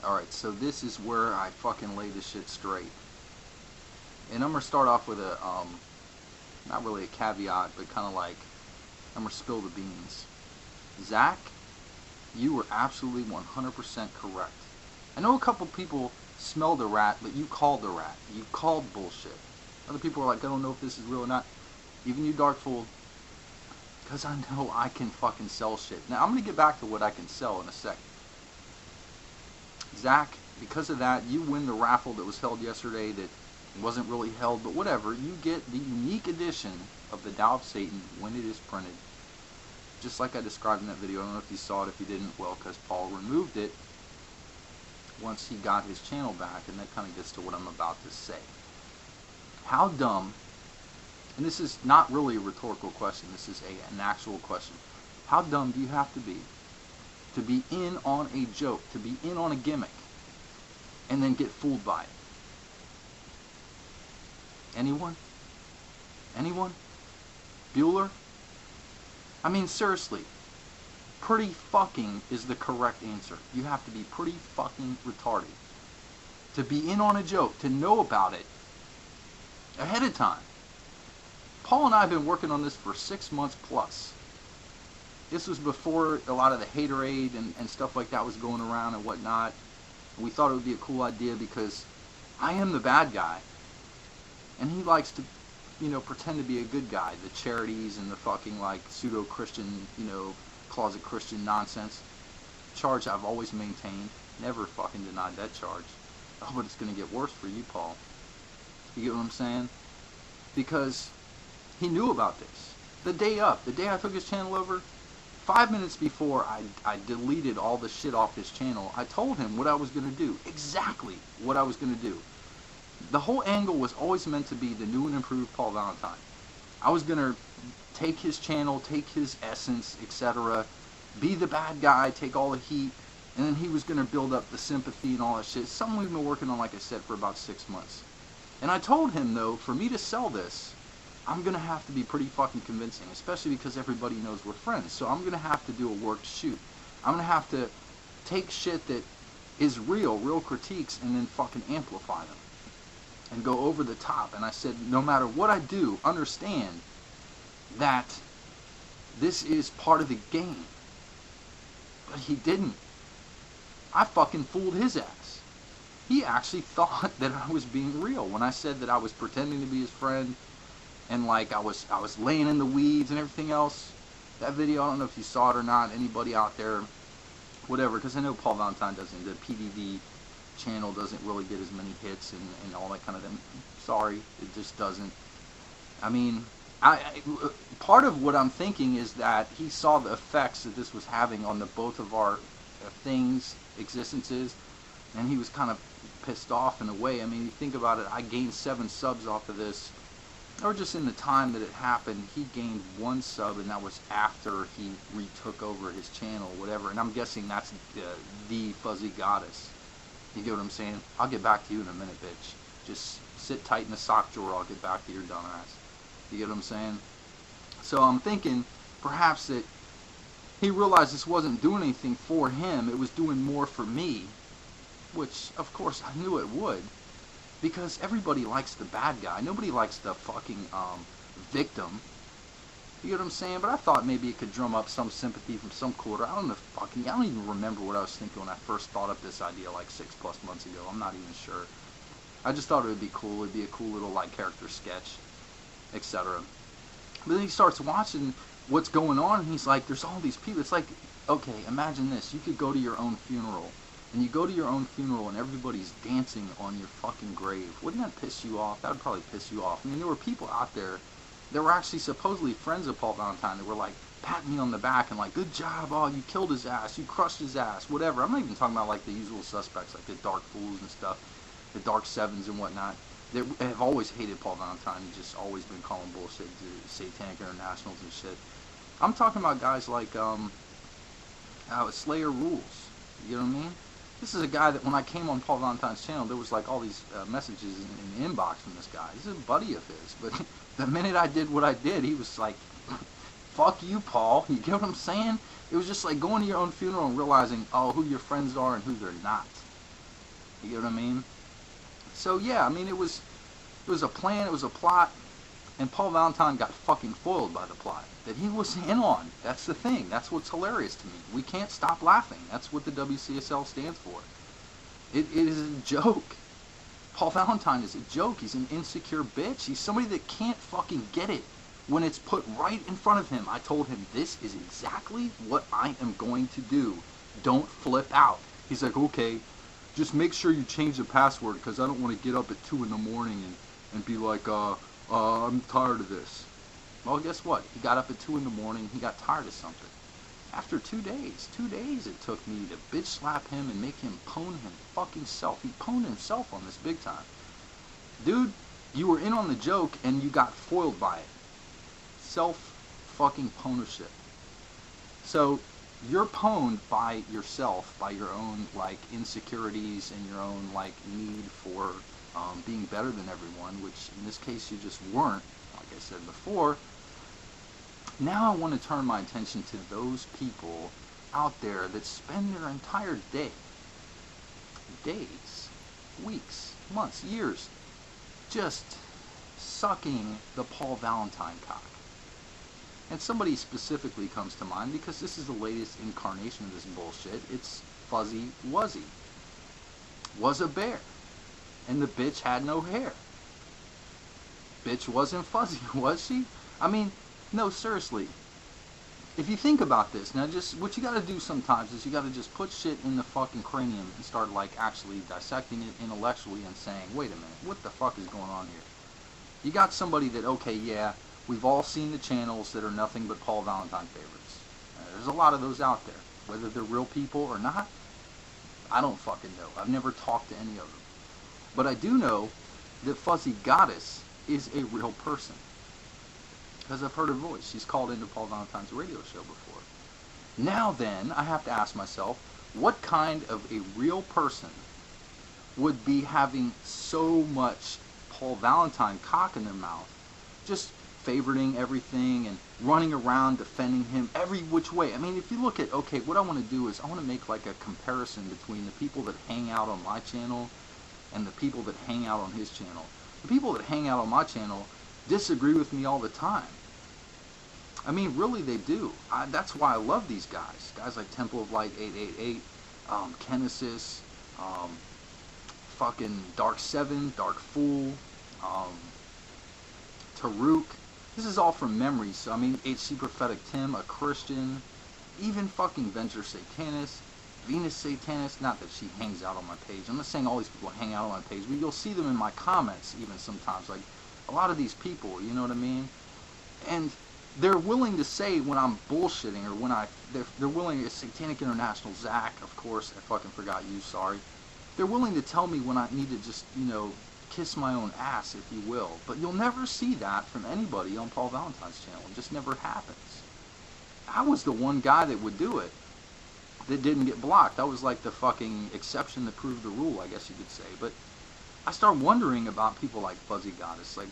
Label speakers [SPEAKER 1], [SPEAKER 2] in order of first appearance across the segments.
[SPEAKER 1] Alright, so this is where I fucking lay this shit straight. And I'm gonna start off with a, not really a caveat, but kind of like, I'm gonna spill the beans. Zach, you were absolutely 100% correct. I know a couple people smelled the rat, but you called the rat. You called bullshit. Other people are like, I don't know if this is real or not. Even you, Dark Fool, because I know I can fucking sell shit. Now, I'm gonna get back to what I can sell in a second. Zach, because of that, you win the raffle that was held yesterday that wasn't really held, but whatever. You get the unique edition of the Tao of Satan when it is printed. Just like I described in that video. I don't know if you saw it. If you didn't, well, because Paul removed it once he got his channel back, and that kind of gets to what I'm about to say. How dumb, and this is not really a rhetorical question, this is an actual question. How dumb do you have to be in on a joke, to be in on a gimmick, and then get fooled by it? Anyone? Anyone? Bueller? I mean, seriously, pretty fucking is the correct answer. You have to be pretty fucking retarded to be in on a joke, to know about it ahead of time. Paul and I have been working on this for 6 months plus. This was before a lot of the haterade and stuff like that was going around and whatnot. We thought it would be a cool idea because I am the bad guy, and he likes to, you know, pretend to be a good guy. The charities and the fucking like pseudo-Christian, you know, closet Christian nonsense. Charge I've always maintained. Never fucking denied that charge. Oh, but it's gonna get worse for you, Paul. You get what I'm saying? Because he knew about this. The day I took his channel over, 5 minutes before I deleted all the shit off his channel, I told him what I was gonna do. Exactly what I was gonna do. The whole angle was always meant to be the new and improved Paul Valentine. I was going to take his channel, take his essence, etc., be the bad guy, take all the heat, and then he was going to build up the sympathy and all that shit. Something we've been working on, like I said, for about 6 months. And I told him, though, for me to sell this, I'm going to have to be pretty fucking convincing, especially because everybody knows we're friends. So I'm going to have to do a worked shoot. I'm going to have to take shit that is real critiques, and then fucking amplify them and go over the top. And I said, no matter what I do, understand that this is part of the game. But he didn't. I fucking fooled his ass. He actually thought that I was being real when I said that I was pretending to be his friend, and like I was laying in the weeds and everything else. That video, I don't know if you saw it or not, anybody out there, whatever, because I know Paul Valentine doesn't, the PVV channel doesn't really get as many hits and all that kind of thing. Sorry, it just doesn't. I mean, part of what I'm thinking is that he saw the effects that this was having on the both of our things, existences, and he was kind of pissed off in a way. I mean, you think about it, I gained 7 subs off of this, or just in the time that it happened. He gained 1 sub, and that was after he retook over his channel, whatever, and I'm guessing that's the Fuzzy Goddess. You get what I'm saying? I'll get back to you in a minute, bitch. Just sit tight in the sock drawer. I'll get back to your dumbass. You get what I'm saying? So I'm thinking perhaps that he realized this wasn't doing anything for him. It was doing more for me. Which, of course, I knew it would. Because everybody likes the bad guy. Nobody likes the fucking victim. You get what I'm saying? But I thought maybe it could drum up some sympathy from some quarter. I don't even remember what I was thinking when I first thought up this idea like 6+ months ago. I'm not even sure. I just thought it would be cool. It'd be a cool little like character sketch, etc. But then he starts watching what's going on, and he's like, there's all these people. It's like, okay, imagine this. You could go to your own funeral, and you go to your own funeral, and everybody's dancing on your fucking grave. Wouldn't that piss you off? That would probably piss you off. I mean, there were people out there that were actually supposedly friends of Paul Valentine that were like patting me on the back and like, good job, oh, you killed his ass, you crushed his ass, whatever. I'm not even talking about like the usual suspects, like the Dark Fools and stuff, the Dark Sevens and whatnot. They have always hated Paul Valentine. He's just always been calling bullshit to Satanic Internationals and shit. I'm talking about guys like Slayer Rules. You know what I mean? This is a guy that when I came on Paul Valentine's channel, there was like all these messages in the inbox from this guy. This is a buddy of his, but the minute I did what I did, he was like, fuck you, Paul. You get what I'm saying? It was just like going to your own funeral and realizing, oh, who your friends are and who they're not. You know what I mean? So yeah, I mean it was a plan, it was a plot, and Paul Valentine got fucking foiled by the plot that he was in on. That's the thing. That's what's hilarious to me. We can't stop laughing. That's what the WCSL stands for. It is a joke. Paul Valentine is a joke. He's an insecure bitch. He's somebody that can't fucking get it when it's put right in front of him. I told him, this is exactly what I am going to do. Don't flip out. He's like, okay, just make sure you change the password because I don't want to get up at 2 in the morning and be like, I'm tired of this. Well, guess what? He got up at 2 in the morning. He got tired of something. After 2 days it took me to bitch slap him and make him pwn him fucking self. He pwned himself on this big time. Dude, you were in on the joke and you got foiled by it. Self fucking pwnership. So you're pwned by yourself, by your own like insecurities and your own like need for being better than everyone, which in this case you just weren't, like I said before. Now I want to turn my attention to those people out there that spend their entire day, days, weeks, months, years, just sucking the Paul Valentine cock. And somebody specifically comes to mind because this is the latest incarnation of this bullshit. It's Fuzzy Wuzzy. Was a bear. And the bitch had no hair. Bitch wasn't fuzzy, was she? I mean, no, seriously. If you think about this, now just what you gotta do sometimes is you gotta just put shit in the fucking cranium and start like actually dissecting it intellectually and saying, wait a minute, what the fuck is going on here? You got somebody that, okay, yeah, we've all seen the channels that are nothing but Paul Valentine favorites. There's a lot of those out there. Whether they're real people or not, I don't fucking know. I've never talked to any of them. But I do know that Fuzzy Goddess is a real person. Because I've heard her voice. She's called into Paul Valentine's radio show before. Now then, I have to ask myself, what kind of a real person would be having so much Paul Valentine cock in their mouth, just favoriting everything and running around defending him every which way? I mean, if you look at, okay, what I want to do is I want to make like a comparison between the people that hang out on my channel and the people that hang out on his channel. The people that hang out on my channel disagree with me all the time. I mean, really they do. That's why I love these guys. Guys like Temple of Light 888, Kenesis, fucking Dark 7, Dark Fool, Taruk. This is all from memory. So, I mean, HC Prophetic Tim, a Christian, even fucking Venture Satanist, Venus Satanist. Not that she hangs out on my page. I'm not saying all these people hang out on my page, but you'll see them in my comments even sometimes. Like, a lot of these people, you know what I mean? And they're willing to say when I'm bullshitting or when they're willing to, Satanic International, Zach, of course, I fucking forgot you, sorry. They're willing to tell me when I need to just, you know, kiss my own ass, if you will. But you'll never see that from anybody on Paul Valentine's channel. It just never happens. I was the one guy that would do it that didn't get blocked. I was like the fucking exception that proved the rule, I guess you could say. But I start wondering about people like Fuzzy Goddess. Like,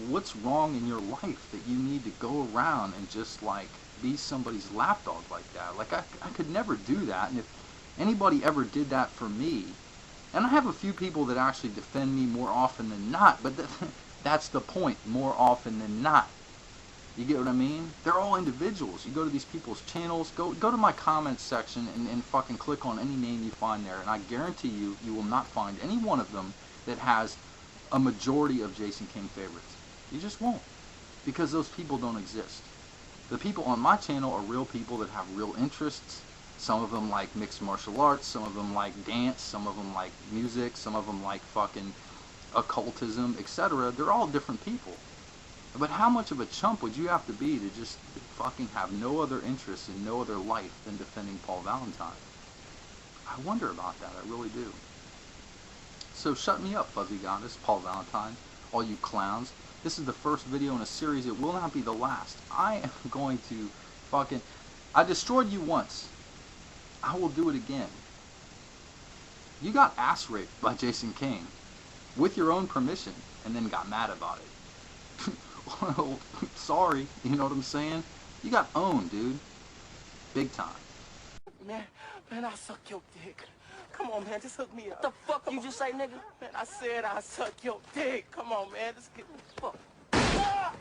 [SPEAKER 1] what's wrong in your life that you need to go around and just, like, be somebody's lapdog like that? Like, I could never do that. And if anybody ever did that for me, and I have a few people that actually defend me more often than not, but that's the point, more often than not. You get what I mean? They're all individuals. You go to these people's channels, go to my comments section and fucking click on any name you find there, and I guarantee you, you will not find any one of them that has a majority of Jason King favorites. You just won't. Because those people don't exist. The people on my channel are real people that have real interests. Some of them like mixed martial arts, some of them like dance, some of them like music, some of them like fucking occultism, etc. They're all different people. But how much of a chump would you have to be to just fucking have no other interest in no other life than defending Paul Valentine? I wonder about that, I really do. So shut me up, Fuzzy Goddess, Paul Valentine, all you clowns. This is the first video in a series. It will not be the last. I am going to fucking... I destroyed you once. I will do it again. You got ass raped by Jason King with your own permission and then got mad about it. Well, sorry, you know what I'm saying? You got owned, dude. Big time.
[SPEAKER 2] Man, I suck your dick. Come on, man, just hook me up.
[SPEAKER 3] What the fuck you just say, nigga?
[SPEAKER 2] Man, I said I'll suck your dick. Come on, man, let's get...
[SPEAKER 3] Fuck.
[SPEAKER 2] Ah!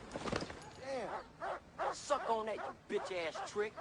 [SPEAKER 3] Damn. Suck on that, you bitch-ass trick.